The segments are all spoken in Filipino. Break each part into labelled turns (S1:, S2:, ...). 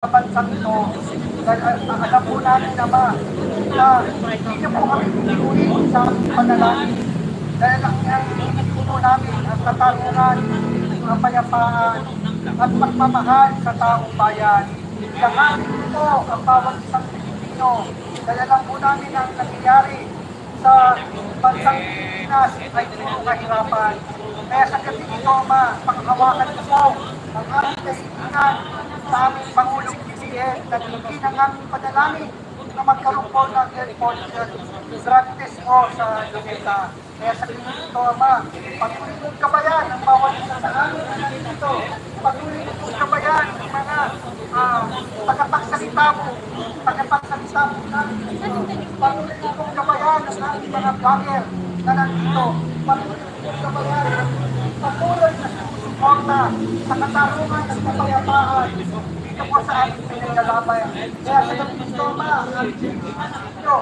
S1: bansang ito, alam po namin naman na hindi niyo po kami pinuhin sa panalangin. Dahil ang puno namin ang katarungan, kapayapaan, at pagmamahal sa taong bayan. Kakanin po ang bawat isang Pilipino. Dahil alam po namin ang nangyayari sa bansang Pilipinas ay puro kahirapan. Kaya sa gabi ito, panghawakan po ang aming kaibigan sa aming Pangulong PBBM na hindi ng aming panalangin na magkaroon po ng airport drug test po sa Luneta. Kaya sa gabi ito, Ama, patuloy mong kabayan ang bawat isa sa amin na nandito. Patuloy mong kabayan ang mga tagapagsalita mo namin dito. Patuloy mong kabayan ang aming mga vlogger na nandito. Patuloy mong kabayan patuloy na susuporta sa katarungan at kapayapaan dito po sa ating pinaglalaban. Kaya sa gabi ito, Ma, ang dito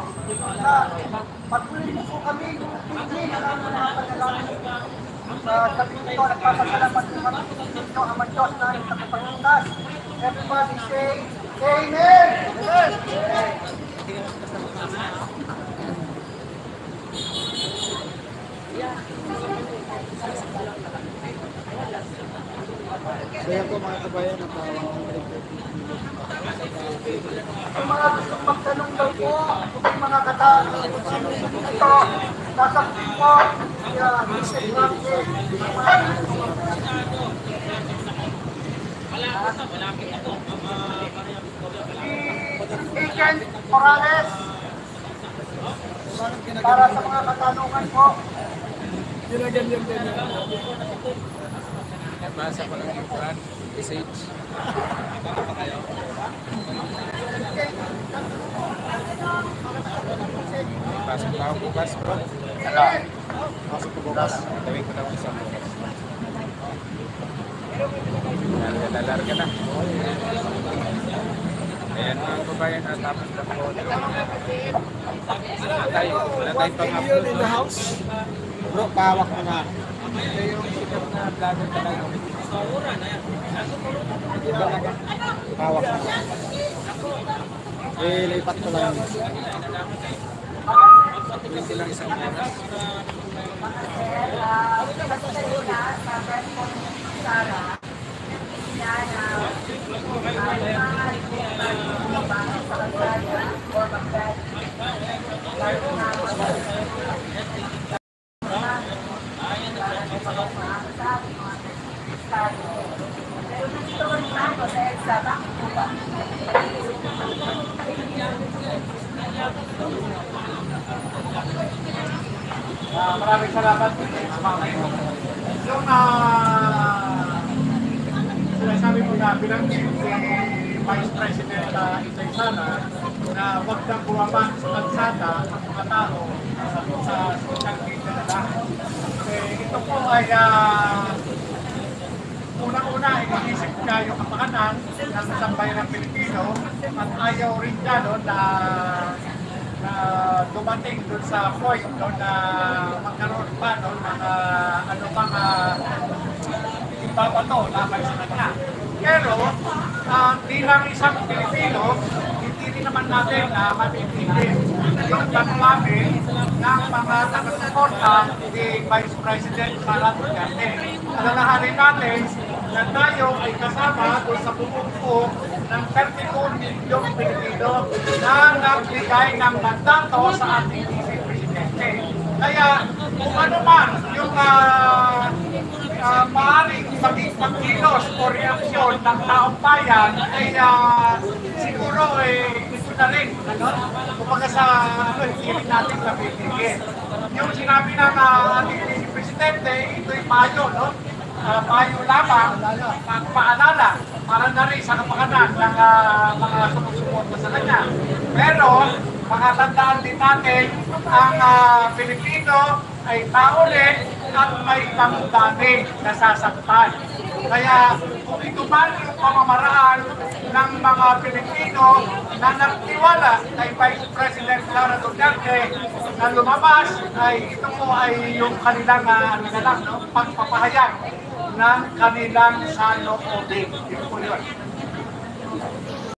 S1: na patuloy po kami hindi na lang mga panalangin. Sa gabi ito, nagpapasalamat po kami dito ang Diyos na aming tagapagligtas. Everybody say, Amen! Amen!
S2: Kaya po mga kabayan na
S1: Kung mga gustong magtanong daw po, kung mga katanong ito, nasa po, Mr. Francis, Agent Morales, para sa mga katanungan po.
S3: Basa ko lang yung front message. Pasok na ako bukas po.
S2: pasok po bukas.
S3: Tawin ko lang isang oras. Larga na. Ayan mga kabayan, tapos na po. Wala tayo pang-upload.
S2: In the house? Bro, pahawak mo na.
S3: Ito yung sikat na vlogger talaga.
S2: Pahawak mo na. Lipat ko lang.
S3: Tawin ko lang isang oras.
S1: Maraming salamat. Yung sinasabi mo na binanggit si Vice President Inday Sara na huwag nang bumaba sa kalsada ang mga tao sa social media na lang. Ito po ay unang-una iniisip niya yung kapakanan ng sambayan ng Pilipino at ayaw rin niya na dumating doon sa point na magkaroon pa ng ano pang ibabato laban sa kanya. Pero bilang isang Pilipino, hindi rin naman natin na matitigil yung paglamin ng mga taga-suporta ni Vice President Sara Duterte. Alalahanin natin na tayo ay kasama doon sa bumubuo ng 32 milyong Pilipino na nagbigay ng mandato sa ating Vice Presidente. Kaya kung ano man yung maaaring maging pagkilos o reaksyon ng taong bayan ay siguro gusto na rin. Kumbaga sa hindi rin natin nabitigil. Yung sinabi ng ating Vice Presidente, ito'y Mayo, no? Mayo lamang ang paalala para na rin sa kapakanan ng mga sumusuporta sa kanya. Pero makatandaan din natin ang Pilipino ay tao rin at may damdamin na sasaktan. Kaya kung ito man yung pamamaraan ng mga Pilipino na nagtiwala kay Vice President Sara Duterte na lumabas, ay ito po ay yung kanilang pagpapahayag ng kanilang saloobin. Yun po yun.